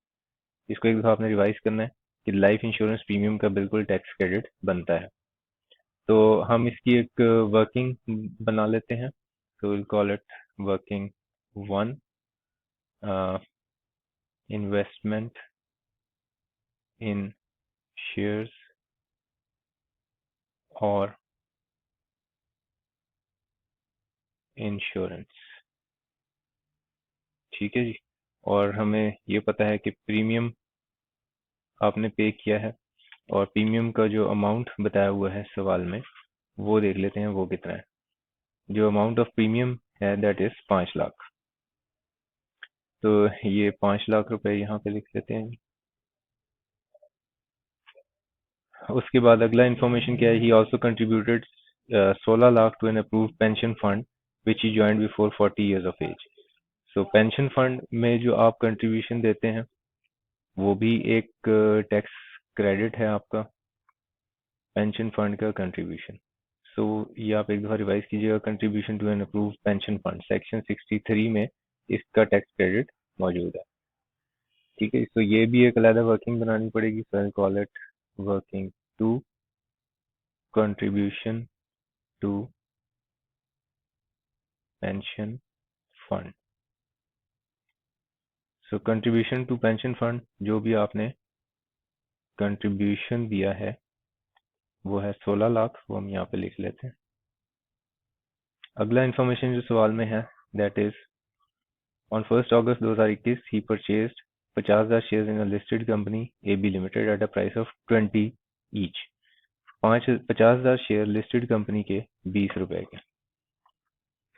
इसको एक दफा आपने रिवाइज करना है कि लाइफ इंश्योरेंस प्रीमियम का बिल्कुल टैक्स क्रेडिट बनता है। तो हम इसकी एक वर्किंग बना लेते हैं। Will call it working 1, investment in shares और इंश्योरेंस। ठीक है जी। और हमें ये पता है कि प्रीमियम आपने पे किया है और प्रीमियम का जो अमाउंट बताया हुआ है सवाल में वो देख लेते हैं वो कितना है। जो अमाउंट ऑफ प्रीमियम है दैट इज 5 लाख। तो ये 5 लाख रुपए यहाँ पे लिख लेते हैं। उसके बाद अगला इंफॉर्मेशन क्या है? He also contributed 16 lakh to an approved pension fund which he joined before 40 years of age. Pension fund में जो आप कंट्रीब्यूशन देते हैं वो भी एक टैक्स क्रेडिट है आपका, पेंशन फंड का कंट्रीब्यूशन। ये आप एक दफा रिवाइज कीजिएगा। Contribution to an approved pension fund section 63 में इसका टैक्स क्रेडिट मौजूद है। ठीक है, ये भी एक अलग वर्किंग बनानी पड़ेगी। So I call it working 2, contribution to pension fund. Contribution to pension fund, जो भी आपने कंट्रीब्यूशन दिया है वो है 16 लाख, वो हम यहाँ पे लिख लेते हैं। अगला इंफॉर्मेशन जो सवाल में है that is on 1st August 2021 he purchased 50,000 shares in a listed company AB limited eight a price of 20 each. 50,000 share listed company के 20 रुपए के।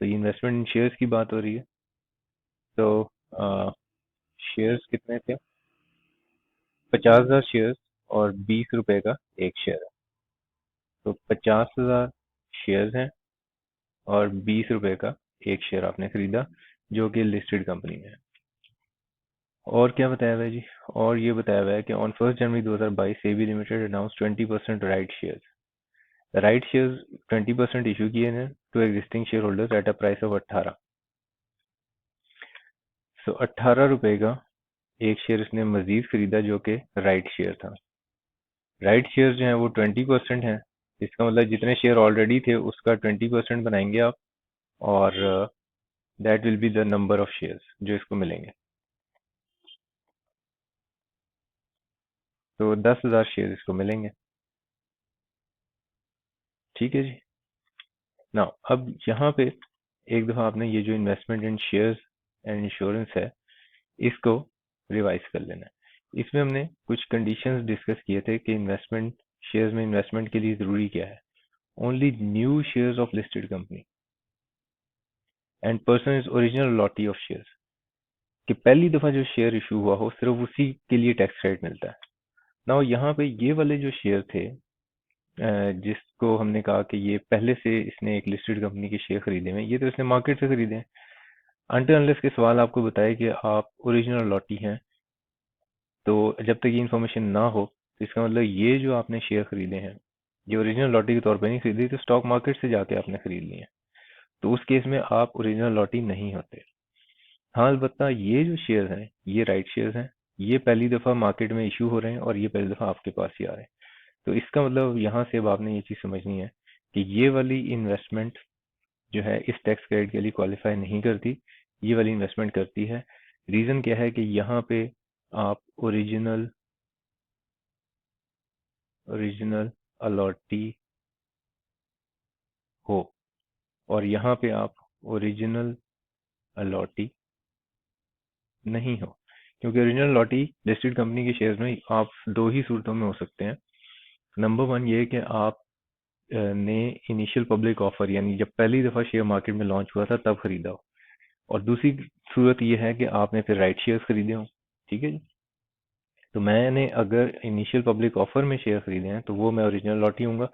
ये इन्वेस्टमेंट इन शेयर्स की बात हो रही है। शेयर्स कितने थे? 50,000 शेयर्स और 20 रुपए का एक शेयर है। 50,000 शेयर्स हैं और 20 रुपए का एक शेयर आपने खरीदा जो कि लिस्टेड कंपनी में है। और क्या बताया हुआ है जी? और ये बताया हुआ है कि on 1 January 2022 AB limited announce 20% right shares. Right shares 20% issue किए हैं to existing share holders at a price of 18। So 18 रुपए का एक शेयर इसने मजीद खरीदा जो कि राइट शेयर था। राइट शेयर जो है वो 20% है। इसका मतलब जितने शेयर ऑलरेडी थे उसका 20% बनाएंगे आप, और that will be the number of shares जो इसको मिलेंगे। तो 10,000 शेयर इसको मिलेंगे। ठीक है जी। ना अब यहाँ पे एक दफ़ा आपने ये जो investment in shares and insurance है इसको रिवाइज कर लेना है। इसमें हमने कुछ कंडीशंस डिस्कस किए थे कि इन्वेस्टमेंट शेयर्स में इन्वेस्टमेंट के लिए ज़रूरी क्या है। Only new shares of listed company and person is original लॉटी of shares, कि पहली दफ़ा जो शेयर इशू हुआ हो सिर्फ उसी के लिए टैक्स क्रेडिट मिलता है ना। यहाँ पे ये वाले जो शेयर थे जिसको हमने कहा कि ये पहले से इसने एक लिस्टेड कंपनी के शेयर खरीदे हुए हैं, ये तो इसने मार्केट से खरीदे हैं। अनटिल अनलेस के सवाल आपको बताए कि आप ओरिजिनल लॉटी हैं, तो जब तक ये इन्फॉर्मेशन ना हो तो इसका मतलब ये जो आपने शेयर खरीदे हैं ये ओरिजिनल लॉटी के तौर पर नहीं खरीदे, तो स्टॉक मार्केट से जाके आपने खरीद लिए हैं, तो उस केस में आप ओरिजिनल लॉटी नहीं होते। हाँ अलबत्ता ये जो शेयर हैं ये राइट शेयर्स हैं, ये पहली दफ़ा मार्केट में इशू हो रहे हैं और ये पहली दफ़ा आपके पास ही आ रहे हैं। तो इसका मतलब यहाँ से अब आपने ये चीज़ समझनी है कि ये वाली इन्वेस्टमेंट जो है इस टैक्स क्रेडिट के लिए क्वालिफाई नहीं करती, ये वाली इन्वेस्टमेंट करती है। रीज़न क्या है कि यहाँ पे आप ओरिजिनल ओरिजिनल अलॉटी हो और यहाँ पे आप ओरिजिनल अलॉटी नहीं हो, क्योंकि ओरिजिनल अलॉटी लिस्टेड कंपनी के शेयर्स में आप दो ही सूरतों में हो सकते हैं। नंबर वन ये कि आप ने इनिशियल पब्लिक ऑफर यानी जब पहली दफ़ा शेयर मार्केट में लॉन्च हुआ था तब खरीदा हो, और दूसरी सूरत ये है कि आपने फिर राइट शेयर्स खरीदे हो। ठीक है जी। तो मैंने अगर इनिशियल पब्लिक ऑफर में शेयर खरीदे हैं तो वो मैं ओरिजिनल लॉट ही हूँगा।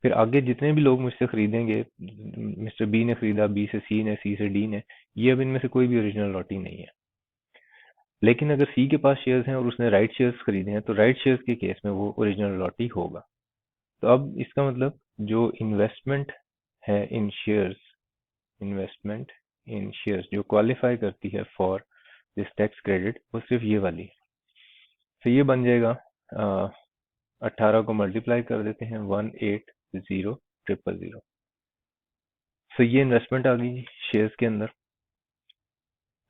फिर आगे जितने भी लोग मुझसे खरीदेंगे, मिस्टर बी ने खरीदा, बी से सी ने, सी से डी ने, ये अब इनमें से कोई भी ओरिजिनल लॉट ही नहीं है। लेकिन अगर सी के पास शेयर्स हैं और उसने राइट शेयर्स खरीदे हैं तो राइट शेयर्स के केस में वो ओरिजिनल लॉट ही होगा। तो अब इसका मतलब जो इन्वेस्टमेंट है इन शेयर्स, इन्वेस्टमेंट इन शेयर्स जो क्वालिफाई करती है फॉर दिस टैक्स क्रेडिट वो सिर्फ ये वाली है। तो ये बन जाएगा 18 को मल्टीप्लाई कर देते हैं 180,000। सो ये इन्वेस्टमेंट आ गई शेयर्स के अंदर।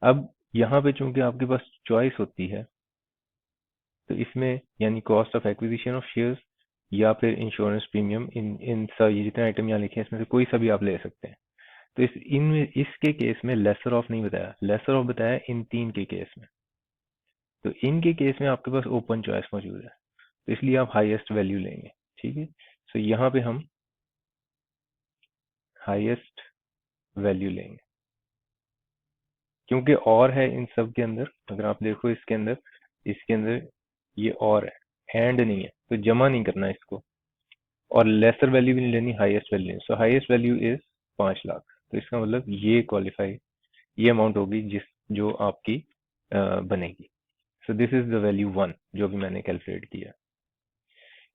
अब यहाँ पे चूंकि आपके पास चॉइस होती है तो इसमें यानी cost of acquisition of shares या फिर इंश्योरेंस प्रीमियम, इन इन सब ये जितने आइटम यहाँ लिखे हैं इसमें से कोई सा भी आप ले सकते हैं। तो इसके केस में लेसर ऑफ नहीं बताया, लेसर ऑफ बताया इन तीन के केस में। तो इनके केस में आपके पास ओपन चॉइस मौजूद है, तो इसलिए आप हाईएस्ट वैल्यू लेंगे। ठीक है। सो यहाँ पे हम हाईएस्ट वैल्यू लेंगे, क्योंकि और है इन सब के अंदर। अगर आप देखो इसके अंदर ये और है, एंड नहीं है, तो जमा नहीं करना है इसको, और लेसर वैल्यू भी नहीं लेनी, highest value. So highest value is 5 lakh. तो इसका मतलब ये क्वालिफाई, ये अमाउंट होगी जिस जो आपकी बनेगी। सो दिस इज द वैल्यू 1 जो भी मैंने कैलकुलेट किया।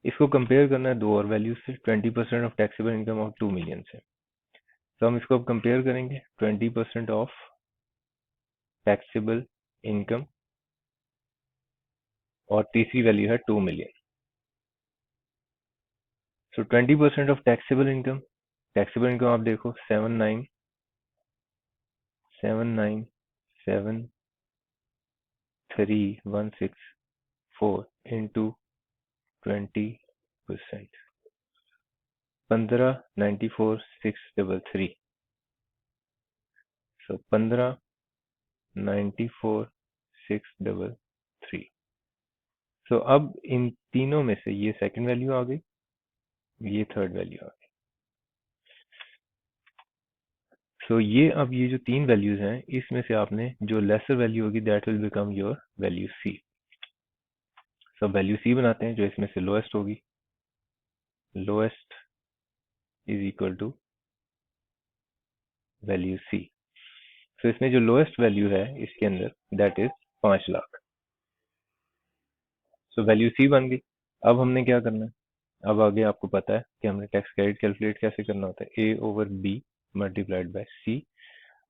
इसको कंपेयर करना है दो और वैल्यू से, 20% of taxable income of 2 million से। तो हम इसको अब कंपेयर करेंगे 20% ऑफ टैक्सेबल इनकम, और तीसरी वैल्यू है 2 million. So 20% of taxable income आप देखो 7,973,164 इंटू 20%, 15,94,633। सो 15,94,633। सो अब इन तीनों में से ये सेकंड वैल्यू आ गई, ये थर्ड वैल्यू आ गई। सो ये अब ये जो तीन वैल्यूज हैं इसमें से आपने जो लेसर वैल्यू होगी that will become your value C. सब वैल्यू सी बनाते हैं जो इसमें से लोएस्ट होगी, lowest is equal to value C. So इसमें जो लोएस्ट वैल्यू है इसके अंदर that is 5 lakh. So value C बन गई। अब हमने क्या करना है, अब आगे आपको पता है कि हमने टैक्स क्रेडिट कैलकुलेट कैसे करना होता है, A/B मल्टीप्लाइड बाय C,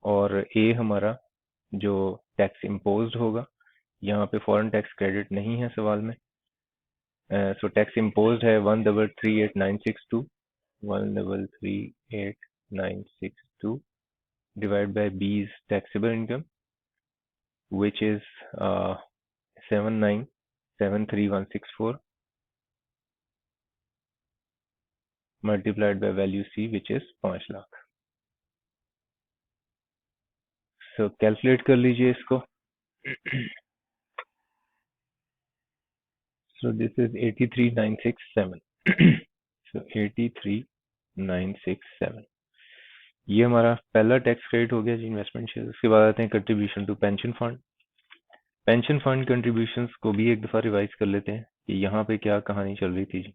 और A हमारा जो टैक्स इम्पोज्ड होगा। यहाँ पे फॉरेन टैक्स क्रेडिट नहीं है सवाल में। सो टैक्स इम्पोज्ड है 1338962 1338962 divided by B's taxable income, which is 7973164 multiplied by value C, which is 5 lakh. So calculate कर लीजिए इसको। So this is 83967 so 83967 ये हमारा पहला टैक्स क्रेडिट हो गया जी इन्वेस्टमेंट शेयर। उसके बाद आते हैं contribution to pension fund. Pension fund contributions को भी एक दफा रिवाइज कर लेते हैं कि यहाँ पे क्या कहानी चल रही थी जी।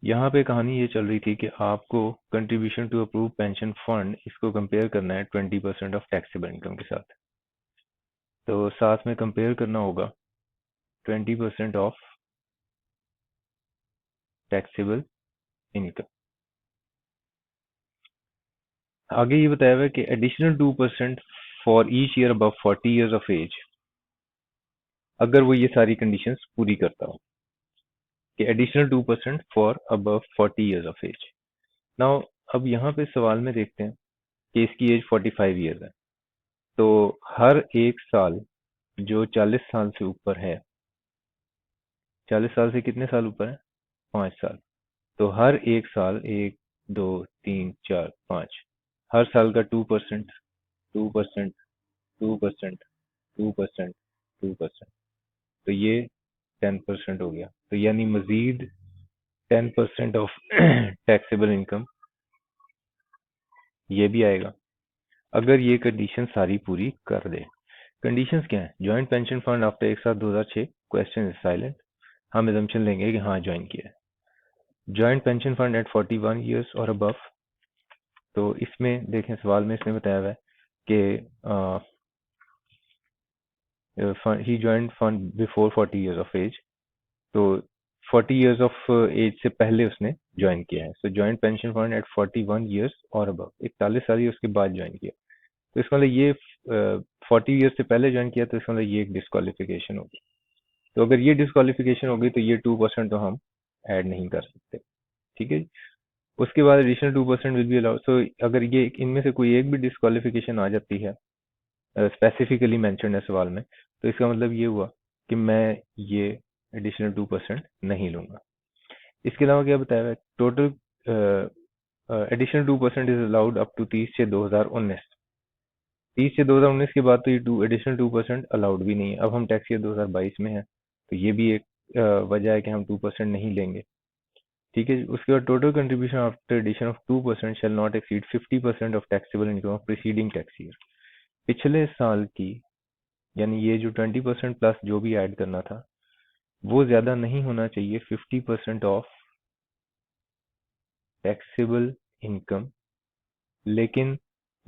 यहाँ पे कहानी ये चल रही थी कि आपको contribution to approve pension fund इसको कंपेयर करना है 20% ऑफ टैक्सेबल इनकम के साथ। तो साथ में कंपेयर करना होगा 20% ऑफ टैक्सेबल इनकम। आगे ये बताया हुआ है कि additional 2% for each year above 40 years of age, अगर वो ये सारी कंडीशंस पूरी करता हो कि additional 2% for above 40 years of age. Now अब यहाँ पे सवाल में देखते हैं कि इसकी एज 45 ईयर्स है, तो हर एक साल जो 40 साल से ऊपर है, 40 साल से कितने साल ऊपर है? 5 साल। तो हर एक साल 1 2 3 4 5 हर साल का 2% 2% 2% 2% 2%, तो ये 10% हो गया। तो यानी मजीद 10% ऑफ टैक्सेबल इनकम ये भी आएगा अगर ये कंडीशन सारी पूरी कर दे। कंडीशंस क्या है? Joint pension fund after 1/7/2006, question is silent. हम एजम्पशन लेंगे कि हाँ ज्वाइन किया है। Joint pension fund at 41 years और अबव, तो इसमें देखें सवाल में इसने बताया हुआ है कि he join fund before 40 years of age, तो 40 ईयर्स ऑफ एज से पहले उसने ज्वाइन किया है। So joint pension fund at 41 years और अबव, 41 साल उसके बाद ज्वाइन किया, तो इसका मतलब ये 40 ईयर्स से पहले ज्वाइन किया, तो इसका मतलब ये एक डिस्क्वालिफिकेशन होगी। तो अगर ये डिस्क्वालिफिकेशन होगी तो ये 2% तो हम ऐड नहीं कर सकते, ठीक है जी। उसके बाद एडिशनल 2% विल बी अलाउड। सो अगर ये इनमें से कोई एक भी डिस्क्वालिफिकेशन आ जाती है, स्पेसिफिकली मेंशन है सवाल में, तो इसका मतलब ये हुआ कि मैं ये एडिशनल 2% नहीं लूंगा। इसके अलावा क्या बताया है? Total additional 2% is allowed up to 30/6/2019। 30/6/2019 के बाद तो ये एडिशनल 2% अलाउड भी नहीं है। अब हम टैक्स ईयर 2022 में है, तो ये भी एक वजह है कि हम 2% नहीं लेंगे, ठीक है। उसके बाद total contribution after addition of 2% shall not exceed 50% of taxable income of preceding tax year. पिछले साल की, यानी ये जो 20% प्लस जो भी ऐड करना था वो ज्यादा नहीं होना चाहिए 50% ऑफ टैक्सेबल इनकम। लेकिन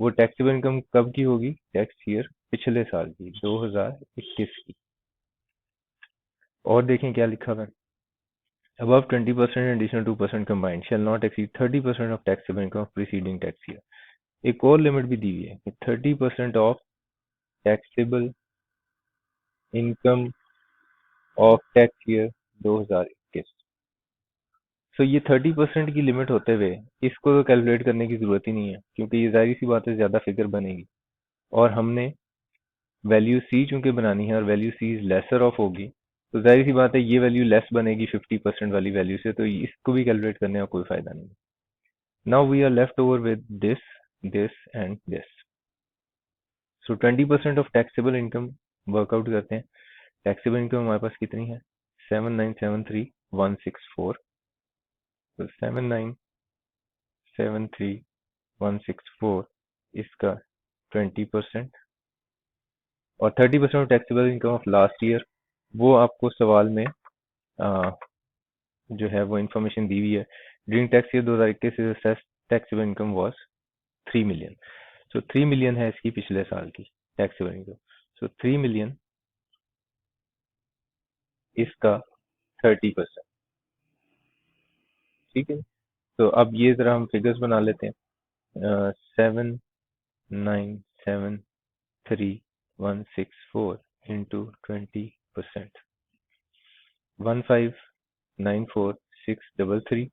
वो टैक्सेबल इनकम कब की होगी? टैक्स ईयर पिछले साल की, 2021 की। और देखें क्या लिखा हुआ है? Above 20% and additional 2% combined shall not exceed 30% of taxable income of preceding tax year। एक और लिमिट भी दी हुई है कि 30% of taxable income of tax year 2021। सो ये 30% की लिमिट होते हुए इसको तो कैलकुलेट करने की जरूरत ही नहीं है, क्योंकि ये जाहिर सी बात है ज्यादा फिगर बनेगी, और हमने वैल्यू सी चूंकि बनानी है और value C is lesser of होगी, तो जाहिर सी बात है ये वैल्यू लेस बनेगी 50% वाली वैल्यू से, तो इसको भी कैलकुलेट करने का कोई फायदा नहीं। Now we are left over with this and this. So 20% of taxable income work out करते हैं। टैक्सेबल इनकम हमारे पास कितनी है? 7973164। तो 7973164 इसका 20%, और 30% of taxable income of last year, वो आपको सवाल में जो है वो इंफॉर्मेशन दी हुई है। During tax year 2021 taxable income was 3 million. So 3 million है इसकी पिछले साल की टैक्सेबल इनकम। सो 3 मिलियन इसका 30%, ठीक है। तो अब ये जरा हम फिगर्स बना लेते हैं। 7973 164 into 20%. 1594633,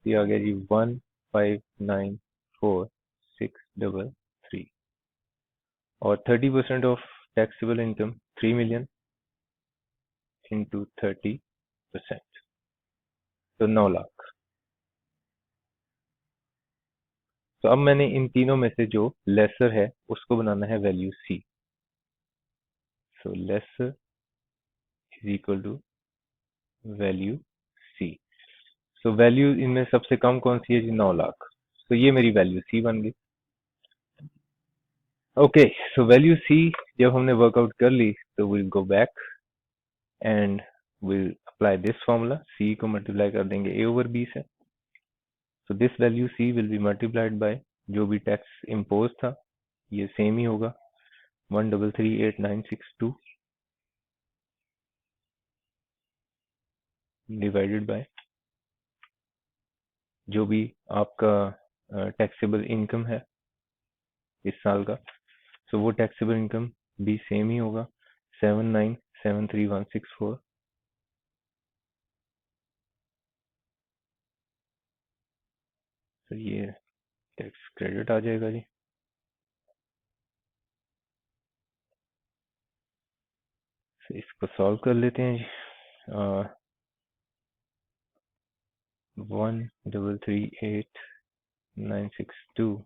ये आ गया जी 1594633। और 30% of taxable income 3 million into 30%, तो 9 लाख। तो अब मैंने इन तीनों में से जो लेसर है उसको बनाना है value C. So lesser is equal to value C. So value इनमें सबसे कम कौन सी है जी? 9 लाख। तो ये मेरी वैल्यू सी बन गई। ओके, सो वैल्यू सी जब हमने वर्कआउट कर ली तो will go back and will apply this formula. C को मल्टीप्लाई कर देंगे ए ओवर बी से। So this value C will be multiplied by जो भी टैक्स इम्पोज था, ये सेम ही होगा 1338962 डिवाइडेड बाय जो भी आपका टैक्सेबल इनकम है इस साल का। सो वो टैक्सेबल इनकम भी सेम ही होगा 7973164। तो ये टैक्स क्रेडिट आ जाएगा जी। तो इसको सॉल्व कर लेते हैं जी। 1338962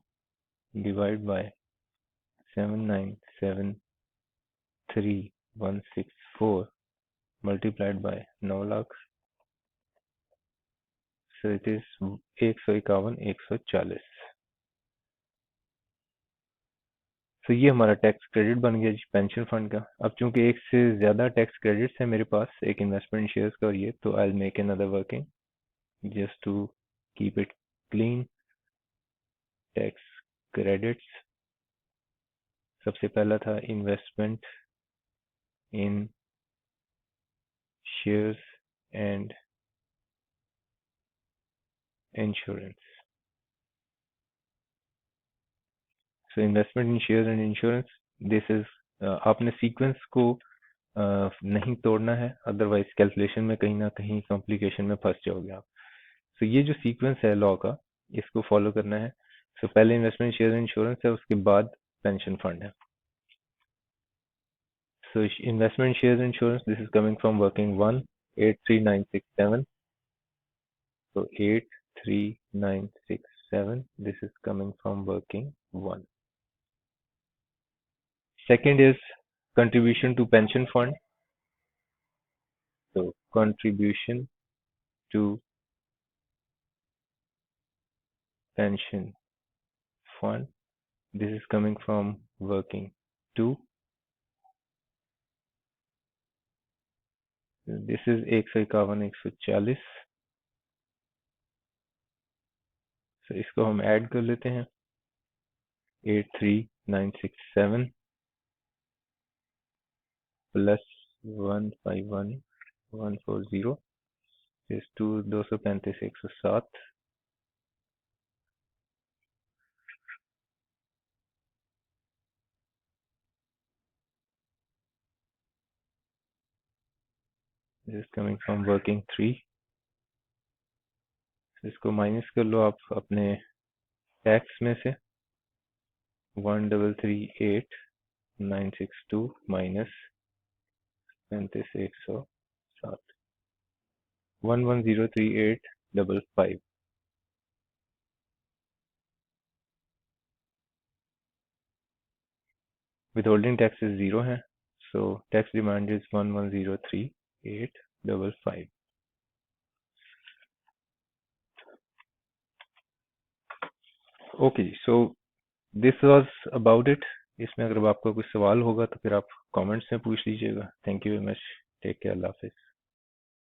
divide by 7973164 multiplied by 9 lakh. So it is 151,140। तो ये हमारा टैक्स क्रेडिट बन गया जी पेंशन फंड का। अब चूंकि एक से ज्यादा टैक्स क्रेडिट्स है मेरे पास, एक इन्वेस्टमेंट शेयर्स का और ये, तो I will make another working just to keep it clean. Tax credits, सबसे पहला था investment in shares and insurance. So investment in shares and insurance, this is, आपने सीक्वेंस को नहीं तोड़ना है, अदरवाइज कैलकुलेशन में कहीं ना कहीं कॉम्प्लिकेशन में फंस जाओगे आप। तो ये जो सीक्वेंस है लॉ का, इसको फॉलो करना है। तो पहले इन्वेस्टमेंट शेयर इंश्योरेंस है, उसके बाद पेंशन फंड है। So investment share insurance, this is coming from working 1 83967। so 83967, this is coming from working 1. Second is contribution to pension fund. So contribution to pension fund, this is coming from working 2. This is 151,140। so इसको हम add कर लेते हैं 83967 plus 151,140 is 235,107। This is coming from working 3। इसको minus कर लो आप अपने tax में से 1338962 माइनस 35,107 1103855। withholding tax is 0 है, so tax demand is 1103855। Okay जी, so this was about it. इसमें अगर आपका कोई सवाल होगा तो फिर आप कमेंट्स में पूछ लीजिएगा। Thank you very much, take care, अल्लाह हाफिज।